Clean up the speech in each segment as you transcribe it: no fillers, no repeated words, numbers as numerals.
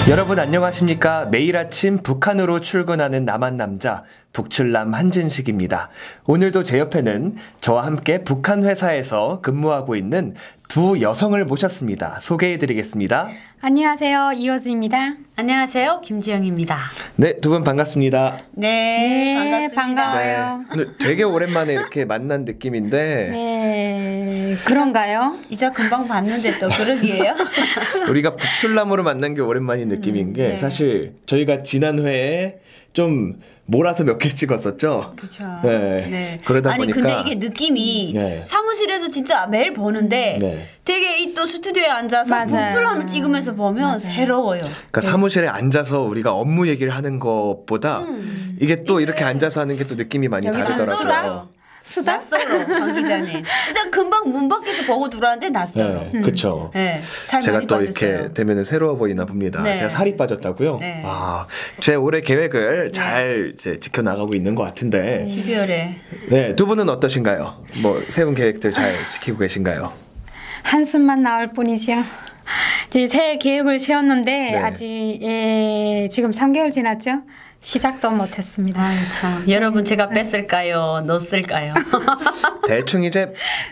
여러분 안녕하십니까? 매일 아침 북한으로 출근하는 남한 남자 북출남 한진식입니다. 오늘도 제 옆에는 저와 함께 북한 회사에서 근무하고 있는 두 여성을 모셨습니다. 소개해드리겠습니다. 안녕하세요. 이효주입니다. 안녕하세요. 김지영입니다. 네, 두 분 반갑습니다. 네, 반갑습니다. 반가워요. 네, 되게 오랜만에 이렇게 만난 느낌인데 네, 그런가요? 이제 금방 봤는데 또 그러기에요? 우리가 북출남으로 만난 게 오랜만인 느낌인 게 네. 사실 저희가 지난 회에 좀 몰아서 몇 개 찍었었죠. 그렇죠. 네. 네. 그러다 아니 보니까 근데 이게 느낌이 네. 사무실에서 진짜 매일 보는데 네. 되게 이 또 스튜디오에 앉아서 맞아요. 북출남을 찍으면서 보면 맞아요. 새로워요. 그러니까 사무실에 앉아서 우리가 업무 얘기를 하는 것보다 이게 또 이렇게 앉아서 하는 게 또 느낌이 많이 여기서 다르더라고요. 수다? 낯설어 강 기자님. 일단 금방 문 밖에서 보고 들어왔는데 낯설어. 네, 그렇죠. 네, 살 제가 많이 또 빠졌어요. 이렇게 되면 새로워 보이나 봅니다. 네. 제가 살이 빠졌다고요? 네. 아, 제 올해 계획을 잘 이제 지켜나가고 있는 것 같은데 12월에 네, 두 분은 어떠신가요? 뭐 세운 계획들 잘 지키고 계신가요? 한숨만 나올 뿐이죠. 이제 새해 계획을 세웠는데 네. 아직 지금 3개월 지났죠? 시작도 못했습니다. 참. 여러분 제가 뺐을까요? 넣었을까요? 대충 이제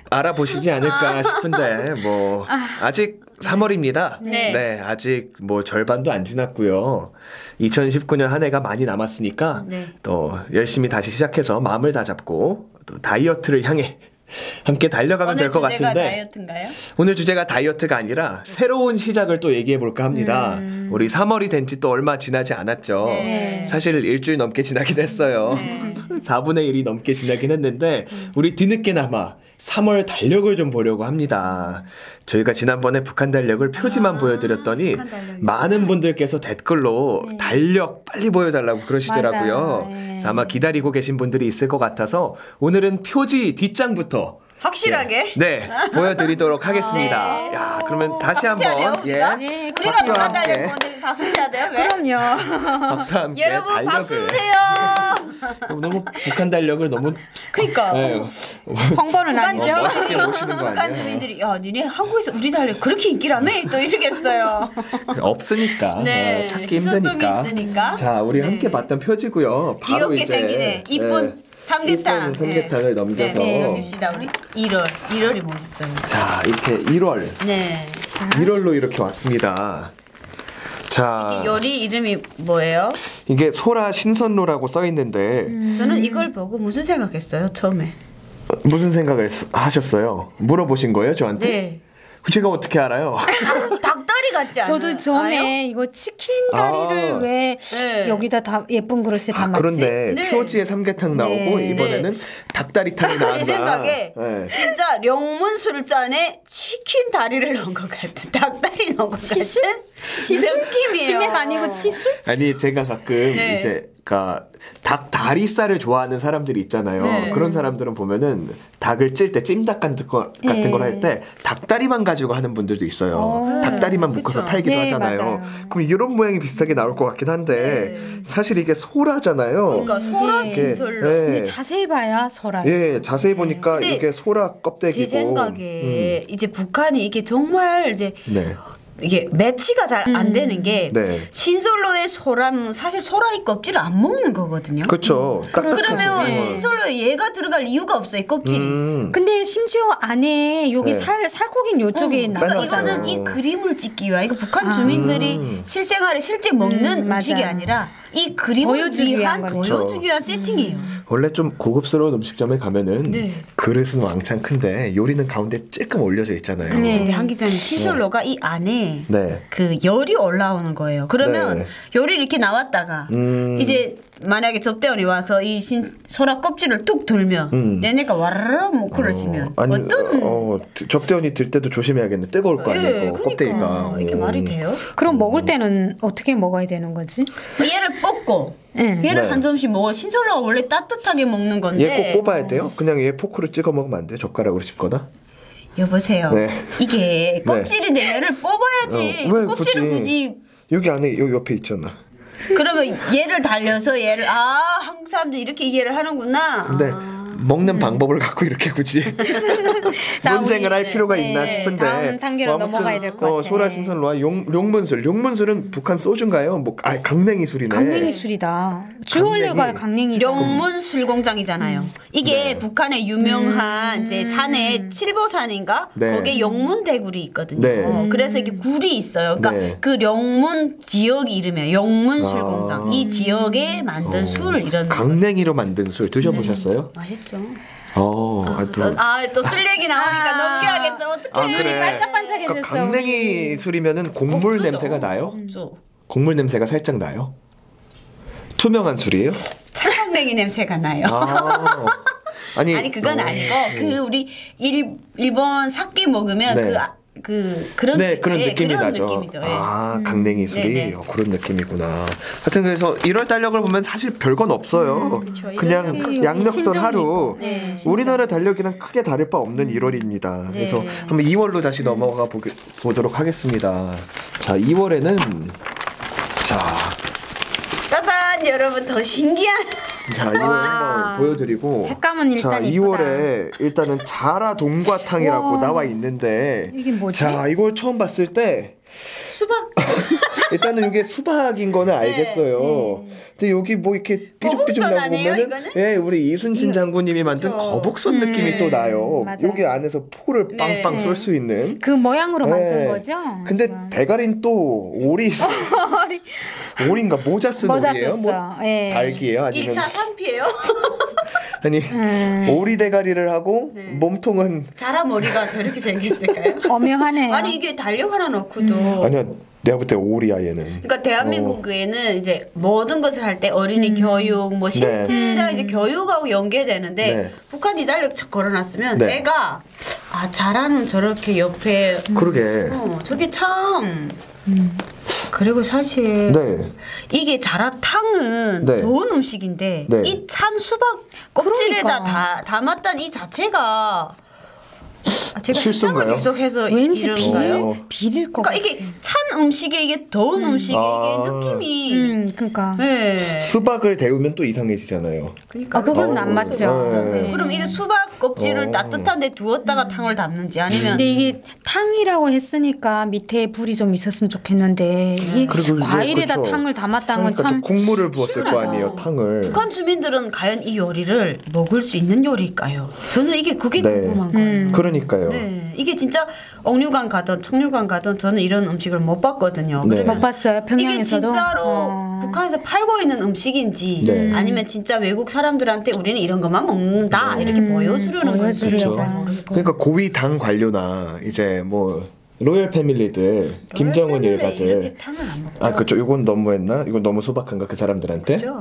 알아보시지 않을까 싶은데 뭐 아직 3월입니다. 네. 아직 뭐 절반도 안 지났고요. 2019년 한 해가 많이 남았으니까 네. 또 열심히 다시 시작해서 마음을 다 잡고 또 다이어트를 향해 함께 달려가면 될 것 오늘 주제가 같은데 다이어트인가요? 오늘 주제가 다이어트가 아니라 새로운 시작을 또 얘기해 볼까 합니다. 우리 3월이 된 지 또 얼마 지나지 않았죠. 네. 사실 일주일 넘게 지나긴 했어요. 4분의 1이 넘게 지나긴 했는데 우리 뒤늦게나마 3월 달력을 좀 보려고 합니다. 저희가 지난번에 북한 달력을 표지만 보여드렸더니 북한 달력이요? 많은 분들께서 댓글로 달력 빨리 보여달라고 그러시더라고요. 맞아요. 네. 그래서 아마 기다리고 계신 분들이 있을 것 같아서 오늘은 표지 뒷장부터 확실하게? 네, 보여드리도록 하겠습니다. 네. 야, 그러면 다시 박수 쳐야 한번 돼요, 우리가? 네, 우리가 박수와 북한 달력 함께. 보는데 박수 쳐야 돼요? 왜? 그럼요. 박수와 함께 여러분 달력을 박수 주세요. 너무 북한 달력을 너무 그러니까 네, 홍보는 북한 아니죠. 주민들이 모시는 거 아니야? 북한 주민들이 야 니네 한국에서 우리 달력 그렇게 인기라며? 또 이러겠어요. 없으니까 네, 찾기 수송이 힘드니까. 있으니까. 자, 우리 네. 함께 봤던 표지고요. 바로 귀엽게 이제 생기네. 이쁜 삼계탕. 이쁜 삼계탕을 넘겨서 네, 넘깁시다. 우리 1월이 멋있어요. 자, 이렇게 1월 네. 1월로 이렇게 왔습니다. 자, 이 요리 이름이 뭐예요? 이게 소라 신선로라고 써 있는데 저는 이걸 보고 무슨 생각했어요 처음에? 무슨 생각을 하셨어요? 물어보신 거예요, 저한테? 네. 제가 어떻게 알아요? 닭다리 같지 않아요? 저도 전에 이거 치킨 다리를 아. 왜 네. 여기다 다 예쁜 그릇에 담았지? 그런데 네. 표지에 삼계탕 나오고 네. 이번에는 닭다리탕이 나온다. 제 생각에 네. 진짜 령문 술잔에 치킨 다리를 넣은 것 같은 닭다리 넣은 것 치술? 같은 치술? 느낌이에요. 치맥 아니고 치술? 아니 제가 가끔 네. 이제 닭 다리살을 좋아하는 사람들이 있잖아요. 네. 그런 사람들은 보면은 닭을 찔 때 찜닭 같은 걸 할 때 닭다리만 가지고 하는 분들도 있어요. 닭다리만 묶어서 그쵸. 팔기도 네, 하잖아요. 맞아요. 그럼 이런 모양이 비슷하게 나올 것 같긴 한데 사실 이게 소라잖아요. 그러니까 소라 이게- 신설로. 근데 자세히 봐야 설아요. 예, 자세히 보니까 근데 이게 소라 껍데기고. 제 생각에 이제 북한이 이게 정말 이제 네. 이게 매치가 잘 안 되는 게 네. 신솔로의 소라는 사실 소라의 껍질을 안 먹는 거거든요. 그렇죠. 그러면 네. 신솔로에 얘가 들어갈 이유가 없어요. 껍질이. 근데 심지어 안에 여기 네. 살코기는 요쪽에 그러니까 빼놨어요. 이거는 이 그림을 찍기 위한 이거 북한 주민들이 실생활에 실제 먹는 음식이 맞아요. 아니라 이 그림을 보여주기 위한 위한 거죠. 보여주기 위한 세팅이에요. 원래 좀 고급스러운 음식점에 가면은 네. 그릇은 왕창 큰데 요리는 가운데 찔끔 올려져 있잖아요. 네. 근데 한 기자님 신솔로가 이 안에 네. 그 열이 올라오는 거예요. 그러면 네. 열이 이렇게 나왔다가 이제 만약에 접대원이 와서 이 소라 껍질을 뚝 들면 얘네가 와르르 뭐 그러지면 어떤 접대원이 들 때도 조심해야겠네. 뜨거울 거 아니고 그러니까 껍데기가. 이게 말이 돼요? 그럼 먹을 때는 어떻게 먹어야 되는 거지? 얘를 뽑고 얘를 네. 한 점씩 먹어. 신솔로가 원래 따뜻하게 먹는 건데 얘 꼭 꼽아야 돼요? 그냥 얘 포크로 찍어 먹으면 안 돼요? 젓가락으로 씹거나? 여보세요. 네. 이게 껍질인데 얘를 뽑아야지. 왜 껍질을 굳이? 굳이 여기 안에 요 옆에 있잖아. 그러면 얘를 달려서 얘를 한국 사람들 이렇게 이해를 하는구나. 근데 먹는 방법을 갖고 이렇게 굳이 자, 논쟁을 할 필요가 네, 있나 싶은데 다음 단계로 넘어가야 될 것 같아요. 소라심선 로아 용문술. 용문술은 북한 소주인가요? 뭐 강냉이 술이네. 강냉이 술이다. 주원료가 강냉이죠. 용문술 공장이잖아요. 이게 북한의 유명한 이제 산에 칠보산인가? 네. 거기에 영문대굴이 있거든요. 네. 그래서 이게 굴이 있어요. 그러니까 네. 그 영문 지역 이름이에요. 영문술 공장. 이 지역에 만든 술 이런. 강냉이로 만든 술 드셔보셨어요? 맛있죠. 또 술 얘기 나오니까 넘겨야겠어. 어떡해. 그래. 반짝반짝해졌어. 그러니까 강냉이 술이면은 곡물 없죠. 냄새가 나요? 없죠. 곡물 냄새가 살짝 나요? 투명한 술이에요? 찰강냉이 냄새가 나요. 아니 그건 아니고 그 우리 일본 사케 먹으면 네. 그런 그런 느낌이 그런 나죠. 느낌이죠. 강냉이 술이 네네. 그런 느낌이구나. 하여튼 그래서 1월 달력을 보면 사실 별건 없어요. 그렇죠. 그냥 여기 양력선 신정이 하루. 있고. 네, 우리나라 달력이랑 크게 다를 바 없는 1월입니다. 네. 그래서 한번 2월로 다시 넘어가 보도록 하겠습니다. 자, 2월에는 짜잔 여러분 더 신기한. 자, 2월 한번 보여드리고. 색감은 일단 자, 2월에 일단은 자라 동과탕이라고 나와 있는데. 이게 뭐지? 자, 이걸 처음 봤을 때 수박. 일단은 이게 수박인 거는 알겠어요. 근데 여기 뭐 이렇게 삐죽삐죽 나고 거북선하네요, 보면은 이거는? 우리 이순신 장군님이 만든 그렇죠. 거북선 느낌이 또 나요. 맞아요. 여기 안에서 포를 빵빵 쏠 수 있는. 그 모양으로 만든 네. 거죠? 근데 지금. 대가리는 또 오리인가 모자 쓴 모자 오리예요? 뭐 썼어. 예. 닭이에요? 아니면 1타 3피예요. 아니 오리 대가리를 하고 몸통은 자라 머리가 저렇게 생겼을까요? 어명하네요. 아니 이게 달력 하나 넣고도. 아니야 내가 볼 때 오리야 얘는. 그러니까 대한민국에는 이제 모든 것을 할 때 어린이 교육, 뭐 신체랑 이제 교육하고 연계되는데 네. 북한 이 달력 걸어놨으면 네. 애가 자라는 저렇게 옆에 그러게. 저게 참. 그리고 사실 네. 이게 자라탕은 네. 더운 음식인데 네. 이 찬 수박 껍질에다 그러니까. 담았던 이 자체가 제가 실수인가요? 시장을 계속해서 왠지 이런가요? 비릴 것 그러니까 같아. 이게 찬 음식에 이게 더운 음식에 이게 느낌이 그러니까. 네. 수박을 데우면 또 이상해지잖아요. 그러니까 그건 안 맞죠. 네. 그럼 이게 수박 껍질을 따뜻한 데 두었다가 탕을 담는지 아니면 근데 이게 탕이라고 했으니까 밑에 불이 좀 있었으면 좋겠는데 이게 그리고 이제 과일에다 그쵸. 탕을 담았다는 건 그러니까 참 또 국물을 부었을 거 아니에요, 탕을. 북한 주민들은 과연 이 요리를 먹을 수 있는 요리일까요? 저는 이게 그게 네. 궁금한 거예요. 그러니까요. 네, 이게 진짜 억류관 가든 청류관 가든 저는 이런 음식을 못 봤거든요. 네. 못 봤어요. 이게 평양에서도. 진짜로 북한에서 팔고 있는 음식인지 네. 아니면 진짜 외국 사람들한테 우리는 이런 것만 먹는다 이렇게 보여주려는 건지 보여주려고. 잘 모르겠어요. 그러니까 고위 당 관료나 이제 뭐 로열 패밀리들, 김정은 이렇게 일가들. 탕을 안 먹죠. 아, 그쵸. 이건 너무했나? 이건 너무 소박한가? 그 사람들한테? 그죠.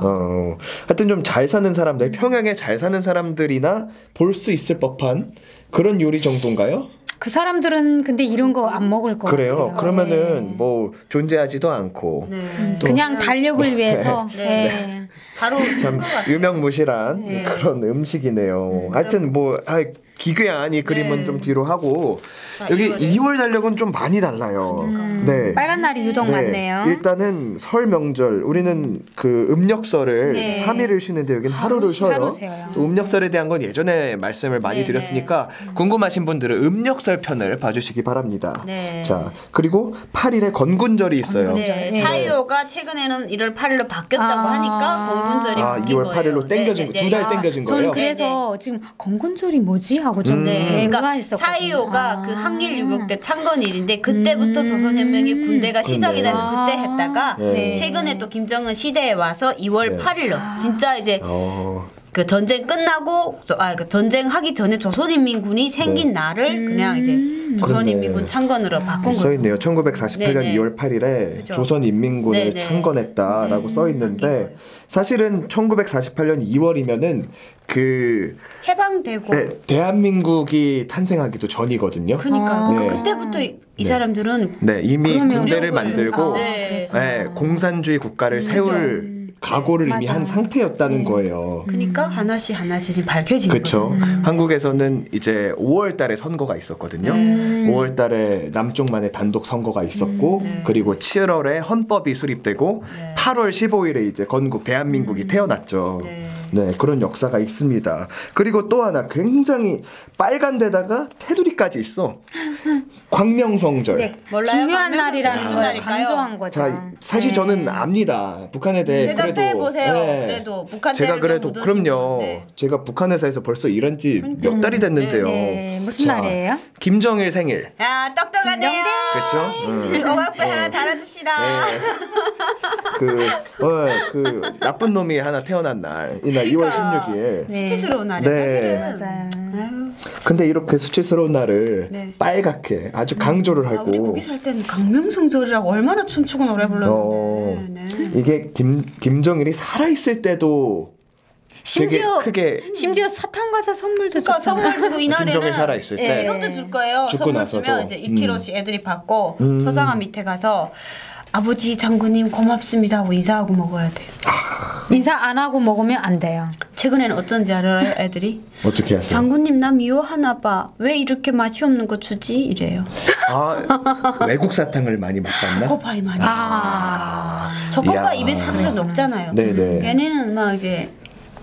하여튼 좀 잘 사는 사람들, 평양에 잘 사는 사람들이나 볼 수 있을 법한 그런 요리 정도인가요? 그 사람들은 근데 이런 거 안 먹을 것 그래요. 같아요. 그러면은 뭐 존재하지도 않고. 네. 또 그냥 달력을 위해서. 네. 네. 바로 참 유명무실한 그런 음식이네요. 하여튼 뭐 기괴한 이 그림은 네. 좀 뒤로 하고 자, 여기 2월에. 2월 달력은 좀 많이 달라요. 네. 빨간 날이 유독 많네요. 일단은 설 명절 우리는 그 음력설을 네. 3일을 쉬는데 여기는 하루를 쉬어요. 하루 쉬어요. 또 음력설에 대한 건 예전에 말씀을 많이 네, 드렸으니까 궁금하신 분들은 음력설 편을 봐주시기 바랍니다. 네. 자 그리고 8일에 건군절이 있어요. 네, 네. 4.25가 최근에는 1월 8일로 바뀌었다고 하니까 건군절이 아, 바뀐 2월 거예요. 8일로 땡겨진 네, 두 달 네. 땡겨진 저는 거예요. 그래서 지금 건군절이 뭐지 하고 좀 네, 그러니까 의아했었거든요. 4.25가 그 항일 유격 때 창건일인데 그때부터 조선혁명이 군대가 시작이 돼서 그때 했다가 네. 최근에 또 김정은 시대에 와서 2월 네. 8일로 진짜 이제 어. 그 전쟁 끝나고 그 전쟁 하기 전에 조선인민군이 생긴 네. 날을 그냥 이제 조선인민군 창건으로 바꾼 거죠. 써 있네요. 1948년 네네. 2월 8일에 그죠. 조선인민군을 네네. 창건했다라고 써 있는데 사실은 1948년 2월이면은 그 해방되고 대한민국이 탄생하기도 전이거든요. 그러니까 네. 그때부터 이 사람들은 네, 이미 그러면 군대를 우려를- 만들고 네. 네, 공산주의 국가를 세울 각오를 이미 맞아. 한 상태였다는 거예요. 그러니까 하나씩 지금 밝혀지는 그렇죠. 거죠. 한국에서는 이제 5월 달에 선거가 있었거든요. 5월 달에 남쪽만의 단독 선거가 있었고 그리고 7월에 헌법이 수립되고 8월 15일에 이제 건국 대한민국이 태어났죠. 네. 네, 그런 역사가 있습니다. 그리고 또 하나 굉장히 빨간 데다가 테두리까지 있어. 광명성절. 이제 몰라요? 중요한 날이라는 무슨 걸 날일까요? 강조한 거죠. 자, 사실 저는 압니다. 북한에 대해 대답해 그래도 보세요. 네. 그래도 북한 제가 때를 그래도 좀 그럼요. 네. 제가 북한 회사에서 벌써 일한 지 몇 달이 됐는데요. 네, 무슨 자, 날이에요? 김정일 생일. 야, 똑똑하네요. 그렇죠? 어각배 하나 달아줍시다. 그 나쁜 놈이 하나 태어난 날, 이날 2월 16일. 네. 수치스러운 날이 네. 사실은. 맞아요. 아유, 근데 이렇게 수치스러운 날을 네. 빨갛게 아주 강조를 하고. 우리 거기 살 때는 강명성절이라고 얼마나 춤추고 노래 불렀는데. 네. 이게 김정일이 살아 있을 때도 심지어 되게 크게 심지어 사탕 과자 선물도 그러니까 줬잖아요. 선물 주고 이날에는 김정일 살아 있을 때 지금도 줄 거예요. 죽고 선물 나서도. 주면 이제 1kg씩 애들이 받고 음. 초상화 밑에 가서 아버지 장군님 고맙습니다 하고 인사하고 먹어야 돼요. 인사 안 하고 먹으면 안 돼요. 최근에는 어쩐지 알아요, 애들이? 어떻게 하세요? 장군님 나 미워하나 봐. 왜 이렇게 맛이 없는 거 주지? 이래요. 아, 외국 사탕을 많이 맛봤나? 초코파이 많이. 아. 초코파이 이야. 입에 사르르 녹잖아요. 네네. 얘네는 막 이제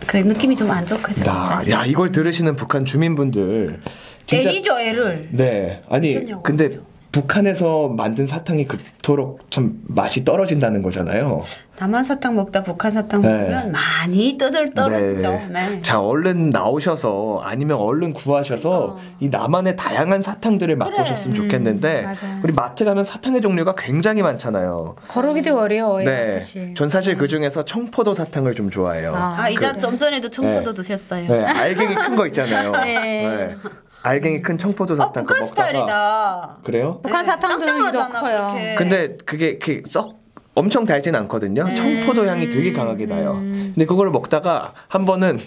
그 느낌이 좀 안 좋거든요. 사실. 야, 이걸 들으시는 북한 주민분들 진짜 애리죠, 애를. 네. 아니 미쳤냐고, 근데 그죠? 북한에서 만든 사탕이 그토록 참 맛이 떨어진다는 거잖아요. 남한 사탕 먹다 북한 사탕 네. 먹으면 많이 떨어지죠. 네. 자, 얼른 나오셔서 아니면 얼른 구하셔서 이 남한의 다양한 사탕들을 맛보셨으면 좋겠는데 맞아요. 우리 마트 가면 사탕의 종류가 굉장히 많잖아요. 거르기도 어려워요, 네. 사실. 전 사실 그 중에서 청포도 사탕을 좀 좋아해요. 아, 이자 좀 전에도 청포도 드셨어요. 네, 알갱이 큰 거 있잖아요. 네. 알갱이 큰 청포도 사탕 그거 북한 먹다가 스타일이다. 그래요? 북한 사탕도 땅땅하잖아, 커요. 그렇게. 근데 그게 썩 엄청 달진 않거든요. 청포도 향이 되게 강하게 나요. 근데 그걸 먹다가 한 번은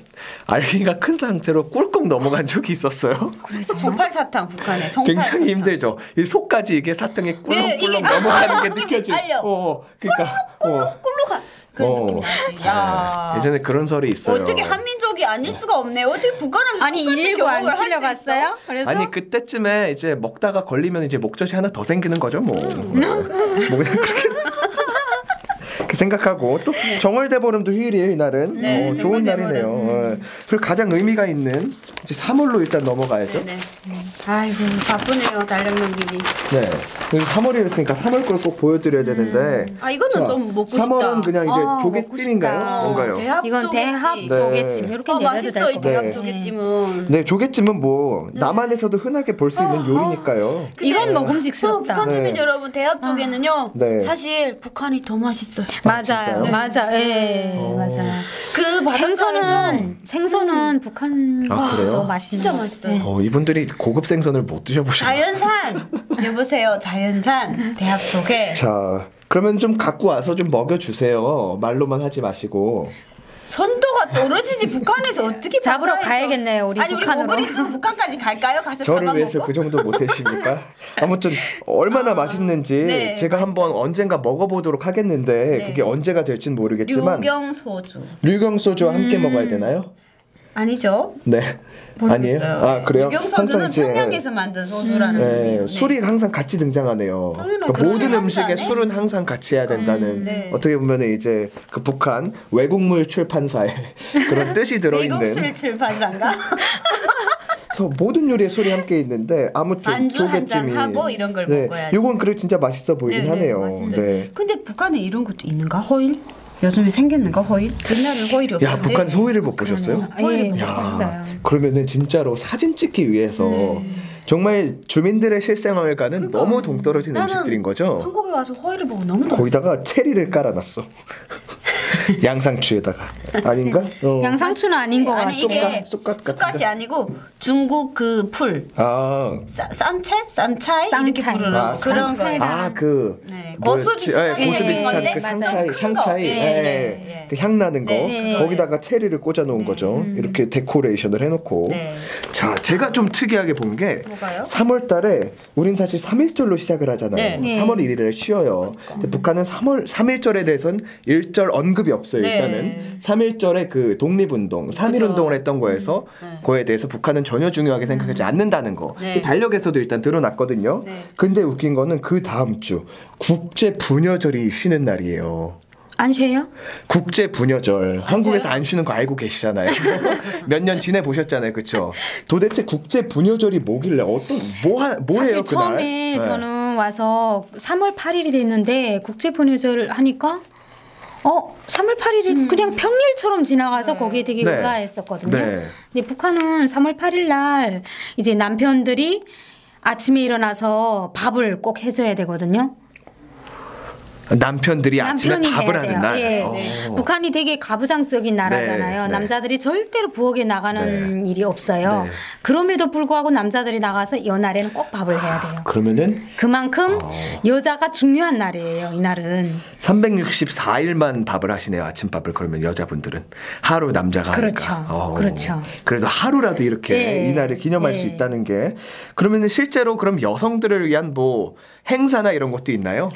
알갱이가 큰 상태로 꿀꺽 넘어간 적이 있었어요. 그래서 송팔 사탕 북한에 송팔 굉장히 사탕. 힘들죠. 이 속까지 이게 사탕이 네, 이게 꿀렁꿀렁 넘어가는 게 느낌이 느껴지. 알려. 그러니까. 꿀룩한 그런 느낌 나지. 야. 예전에 그런 설이 있어요. 어떻게 한민족이 아닐 수가 없네. 어떻게 북한에서 아니 똑같은 119 안 경험을 할수 실려갔어요? 그래서 아니 그때쯤에 이제 먹다가 걸리면 이제 목젖이 하나 더 생기는 거죠, 뭐. 뭐 그냥 그렇게 생각하고 또 정월대보름도 휴일이에요, 이날은. 네, 좋은 정월대보름. 날이네요. 그리고 가장 의미가 있는 이제 3월로 일단 넘어가야죠. 네. 아이고 바쁘네요 달력 넘기기. 네. 그리고 3월이었으니까 3월 걸 꼭 보여드려야 되는데. 아 이거는 자, 좀 먹고 싶다. 3월은 그냥 이제 아, 조개찜인가요? 먹고 싶다. 뭔가요? 대합 이건 조개찜. 대합 네. 조개찜 이렇게 내려도 맛있어 이 될것 대합 네. 조개찜은. 네, 조개찜은 뭐 남한에서도 흔하게 볼 수 있는 요리니까요. 이건 먹음직스럽다. 북한 주민 네. 여러분 대합 조개는요. 네. 사실 북한이 더 맛있어요. 진짜요? 맞아. 예, 맞아요. 그 바닷가에서 생선은 북한 아, 그래요? 더 맛있는 진짜 것 맛있어요. 같아요. 이분들이 고급 생선을 못 드셔보셨나요? 자연산 여보세요 자연산 대합 조개. 자, 그러면 좀 갖고 와서 좀 먹여주세요. 말로만 하지 마시고. 선도가 떨어지지 북한에서 어떻게 잡으러 바다에서. 가야겠네요, 우리 아니 북한으로. 우리 오그리스 북한까지 갈까요? 가서 저를 잡아먹고? 위해서 그 정도 못하십니까? 아무튼 얼마나 맛있는지 네, 제가 한번 언젠가 먹어보도록 하겠는데 네. 그게 언제가 될지는 모르겠지만 유경 소주 류경 소주와 함께 먹어야 되나요? 아니죠? 네. 아니에요? 모르겠어요. 아, 그래요? 유경 소주는 이제 평양에서 만든 소주라는 네, 의미예요. 네. 술이 항상 같이 등장하네요. 당연하죠. 그러니까 모든 술은 음식에 함께 술은 항상 같이 해야 된다는 네. 어떻게 보면 이제 그 북한 외국물 출판사의 그런 뜻이 들어있는 미국술 출판사인가? 그래서 모든 요리에 술이 함께 있는데 아무튼 안주 한 잔 조개찜이 하고 이런 걸 네, 먹어야지. 이건 그래도 진짜 맛있어 보이긴 하네요. 맛있어요. 네. 근데 북한에 이런 것도 있는가? 호일? 요즘에 생겼는가 호일? 옛날엔 호일이 없었는데. 야, 북한 소위를 못 보셨어요? 예, 야, 맛있어요. 그러면은 진짜로 사진 찍기 위해서 정말 주민들의 실생활과는 너무 동떨어진 나는 음식들인 거죠. 한국에 와서 호일을 보고 너무 놀랐어. 거기다가 체리를 깔아놨어. 양상추에다가 아닌가? 양상추는 아닌 것 아니 같아요. 이게 쑥갓 같은데? 쑥갓이 아니고 중국 그 풀. 아, 산채? 산차이? 이렇게 쌍차이. 부르는 아, 그런 쌍차이. 거예요. 아, 그 네, 뭐였지? 고수 비슷하게 고수 생긴 비슷한 건데 그 좀 상차이, 큰 거. 샹차이, 예, 예. 그 향 나는 거 네. 거기다가 체리를 꽂아놓은 거죠. 이렇게 데코레이션을 해놓고. 네. 자, 제가 좀 특이하게 본 게 뭐가요? 3월달에 우린 사실 3.1절로 시작을 하잖아요. 네. 3월 1일에 쉬어요. 근데 북한은 3.1절에 대해서는 일절 언급이 없어요. 네. 일단은 3.1절에 그 독립운동, 3.1운동을 했던 거에서 그거에 대해서 북한은 전혀 중요하게 생각하지 않는다는 거. 네. 이 달력에서도 일단 드러났거든요. 네. 근데 웃긴 거는 그 다음 주 국제 부녀절이 쉬는 날이에요. 안 쉬어요? 국제 부녀절. 한국에서 안 쉬는 거 알고 계시잖아요. 몇 년 지내 보셨잖아요, 그렇죠? 도대체 국제 부녀절이 뭐길래 뭐해요 사실 그날? 처음에 저는 와서 3월 8일이 됐는데 국제 부녀절 하니까 3월 8일이 그냥 평일처럼 지나가서 거기에 되게 네. 의아했었거든요. 네. 근데 북한은 3월 8일 날 이제 남편들이 아침에 일어나서 밥을 꼭 해줘야 되거든요. 남편들이 아침에 밥을 하는 날. 예. 북한이 되게 가부장적인 나라잖아요. 네. 남자들이 절대로 부엌에 나가는 일이 없어요. 네. 그럼에도 불구하고 남자들이 나가서 이 날에는 꼭 밥을 해야 돼요. 그러면은 그만큼 여자가 중요한 날이에요. 이날은. 364일만 밥을 하시네요. 아침밥을. 그러면 여자분들은 하루 남자가 그렇죠. 하니까. 그렇죠. 그래도 하루라도 이렇게 네. 이날을 기념할 수 네. 있다는 게 그러면은 실제로 그럼 여성들을 위한 뭐 행사나 이런 것도 있나요?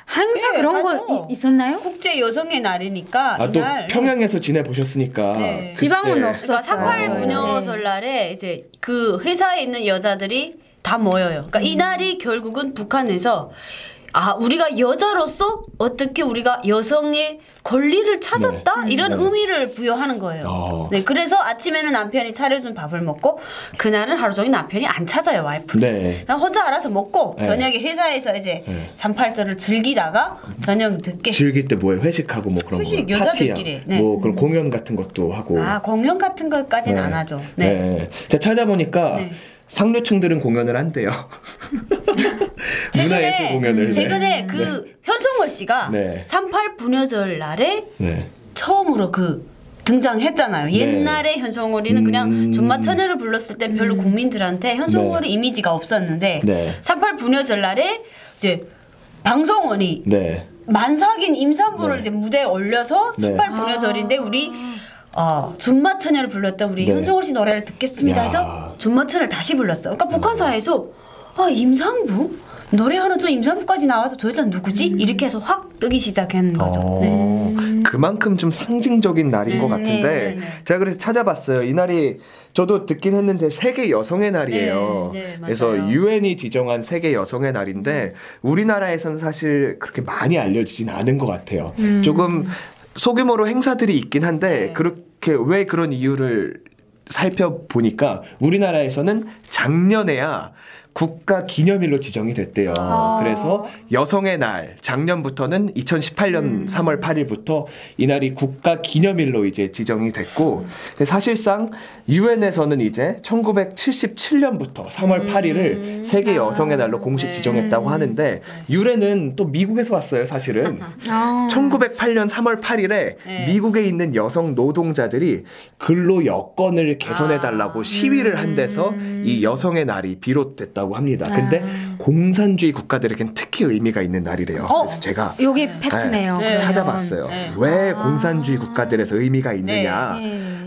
항상 네, 그런 하죠. 거 있었나요? 국제 여성의 날이니까 또 이날 평양에서 지내 보셨으니까. 네. 지방은 그러니까 없었어요. 38 부녀설날에 이제 그 회사에 있는 여자들이 다 모여요. 그러니까 이날이 결국은 북한에서 우리가 여자로서 어떻게 우리가 여성의 권리를 찾았다 이런 의미를 부여하는 거예요. 네, 그래서 아침에는 남편이 차려준 밥을 먹고 그날은 하루 종일 남편이 안 찾아요, 와이프를. 네. 그냥 혼자 알아서 먹고 네. 저녁에 회사에서 이제 38절을 즐기다가 저녁 늦게 즐길 때 뭐예요? 회식하고 뭐 그런 회식, 거. 여자들끼리. 파티야. 네. 뭐 그런 공연 같은 것도 하고. 공연 같은 것까지는 안 하죠. 네. 네. 제가 찾아보니까 네. 상류층들은 공연을 한대요. 문화예술 공연을. 최근에 그 현송월 씨가 네. 38 부녀절 날에 네. 처음으로 등장했잖아요. 옛날에 현송월이는 그냥 준마천여를 불렀을 때 별로 국민들한테 현송월의 이미지가 없었는데 네. 38 부녀절 날에 이제 방송원이 네. 만삭인 임산부를 이제 무대에 올려서 38 부녀절인데 우리 준마천여를 불렀던 우리 현송월 씨 노래를 듣겠습니다 해서 준마천여를 다시 불렀어. 그러니까 북한 사회에서 임산부? 노래하는 저 임산부까지 나와서 저 여자는 누구지? 이렇게 해서 확 뜨기 시작한 거죠. 네. 그만큼 좀 상징적인 날인 것 같은데 제가 그래서 찾아봤어요. 이 날이 저도 듣긴 했는데 세계 여성의 날이에요. 네, 그래서 맞아요. 유엔이 지정한 세계 여성의 날인데 우리나라에서는 사실 그렇게 많이 알려지진 않은 것 같아요. 조금 소규모로 행사들이 있긴 한데 그렇게 왜 그런 이유를 살펴보니까 우리나라에서는 작년에야 국가 기념일로 지정이 됐대요. 그래서 여성의 날 작년부터는 2018년 3월 8일부터 이날이 국가 기념일로 이제 지정이 됐고 사실상 유엔에서는 이제 1977년부터 3월 8일을 세계 여성의 날로 공식 지정했다고 하는데 유엔은 또 미국에서 왔어요, 사실은. 1908년 3월 8일에 미국에 있는 여성 노동자들이 근로 여건을 개선해 달라고 시위를 한 데서 이 여성의 날이 비롯됐다고 합니다. 근데 공산주의 국가들에겐 특히 의미가 있는 날이래요. 그래서 제가 여기 팩트네요. 찾아봤어요. 왜 공산주의 국가들에서 의미가 있느냐.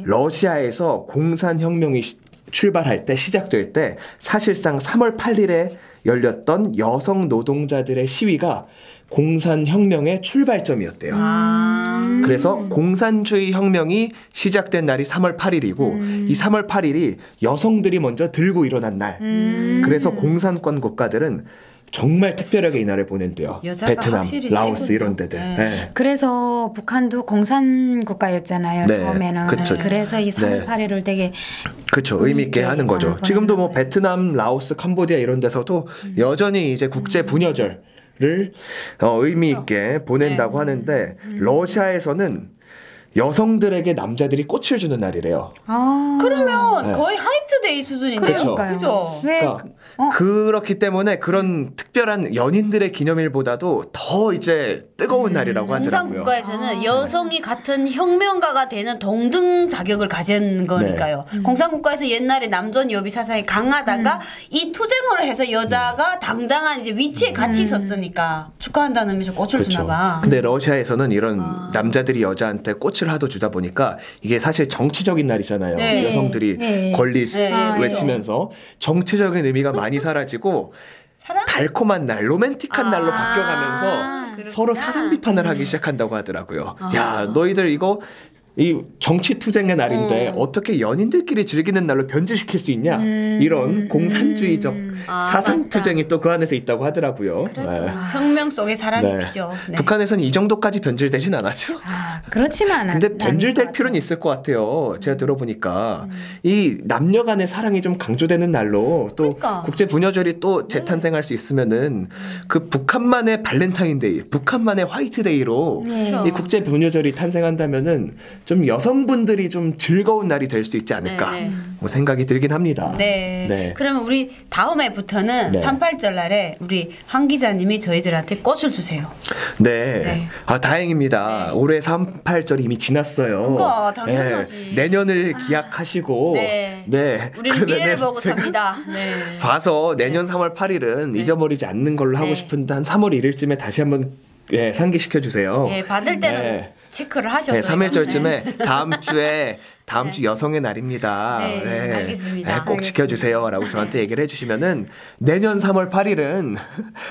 러시아에서 공산혁명이 출발할 때 시작될 때 사실상 3월 8일에 열렸던 여성 노동자들의 시위가 공산혁명의 출발점이었대요. 그래서 공산주의 혁명이 시작된 날이 3월 8일이고 이 3월 8일이 여성들이 먼저 들고 일어난 날. 그래서 공산권 국가들은 정말 특별하게 이날을 보낸대요. 베트남, 라오스 이런 데들. 네. 그래서 북한도 공산 국가였잖아요. 처음에는. 그쵸. 그래서 이 3월 8일을 되게 그렇죠. 의미 있게 하는 거죠. 지금도 뭐 베트남, 라오스, 캄보디아 이런 데서도 여전히 이제 국제 부녀절 를 의미 있게 보낸다고 하는데 러시아에서는 여성들에게 남자들이 꽃을 주는 날이래요. 그러면 거의 화이트데이 수준인데요. 그렇죠. 그렇기 때문에 그런 특별한 연인들의 기념일보다도 더 이제 뜨거운 날이라고 하더라고요. 공산 국가에서는 여성이 같은 혁명가가 되는 동등 자격을 가진 거니까요. 공산 국가에서 옛날에 남존 여비 사상이 강하다가 이 투쟁을 해서 여자가 당당한 이제 위치에 같이 있었으니까 축하한다는 의미에서 꽃을 주나 봐. 근데 러시아에서는 이런 남자들이 여자한테 꽃을 하도 주다 보니까 이게 사실 정치적인 날이잖아요. 여성들이 권리 외치면서 정치적인 의미가 많이 사라지고 달콤한 날, 로맨틱한 날로 바뀌어가면서 서로 사상 비판을 하기 시작한다고 하더라고요. 야, 너희들 이거 이 정치투쟁의 날인데 어떻게 연인들끼리 즐기는 날로 변질시킬 수 있냐 이런 공산주의적 사상투쟁이 또 그 안에서 있다고 하더라고요. 그래도 혁명 속의 사랑이죠. 네. 북한에서는 이 정도까지 변질되진 않았죠. 그렇지는 않아. 근데 변질될 필요는 있을 것 같아요. 제가 들어보니까 이 남녀 간의 사랑이 좀 강조되는 날로 또 그러니까. 국제 부녀절이 또 재탄생할 수 있으면은 그 북한만의 발렌타인데이, 북한만의 화이트데이로 이 국제 부녀절이 탄생한다면은 좀 여성분들이 좀 즐거운 날이 될 수 있지 않을까 뭐 생각이 들긴 합니다. 네. 그러면 우리 다음 해부터는 38절 날에 우리 한 기자님이 저희들한테 꽃을 주세요. 네. 아 다행입니다. 올해 38절이 이미 지났어요. 그거 당연하지. 내년을 기약하시고 우리는 미래를 보고 삽니다. 봐서 내년 3월 8일은 잊어버리지 않는 걸로 하고 싶은데 한 3월 1일쯤에 다시 한번 상기시켜 주세요. 받을 때는 체크를 하셔. 3일절쯤에 다음 주 여성의 날입니다. 알겠습니다. 꼭 지켜주세요라고 저한테 얘기를 해주시면은 내년 3월 8일은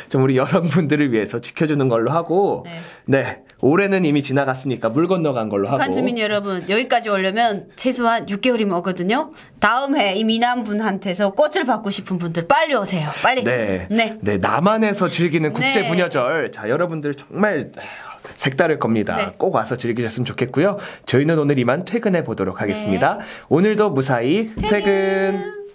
좀 우리 여성분들을 위해서 지켜주는 걸로 하고 올해는 이미 지나갔으니까 물 건너간 걸로 하고. 북한 주민 여러분 여기까지 오려면 최소한 6개월이면 오거든요. 다음 해 이 미남분한테서 꽃을 받고 싶은 분들 빨리 오세요. 빨리. 남한에서 즐기는 국제 부녀절. 자 여러분들 정말 색다를 겁니다. 꼭 와서 즐기셨으면 좋겠고요. 저희는 오늘 이만 퇴근해 보도록 하겠습니다. 오늘도 무사히 퇴근.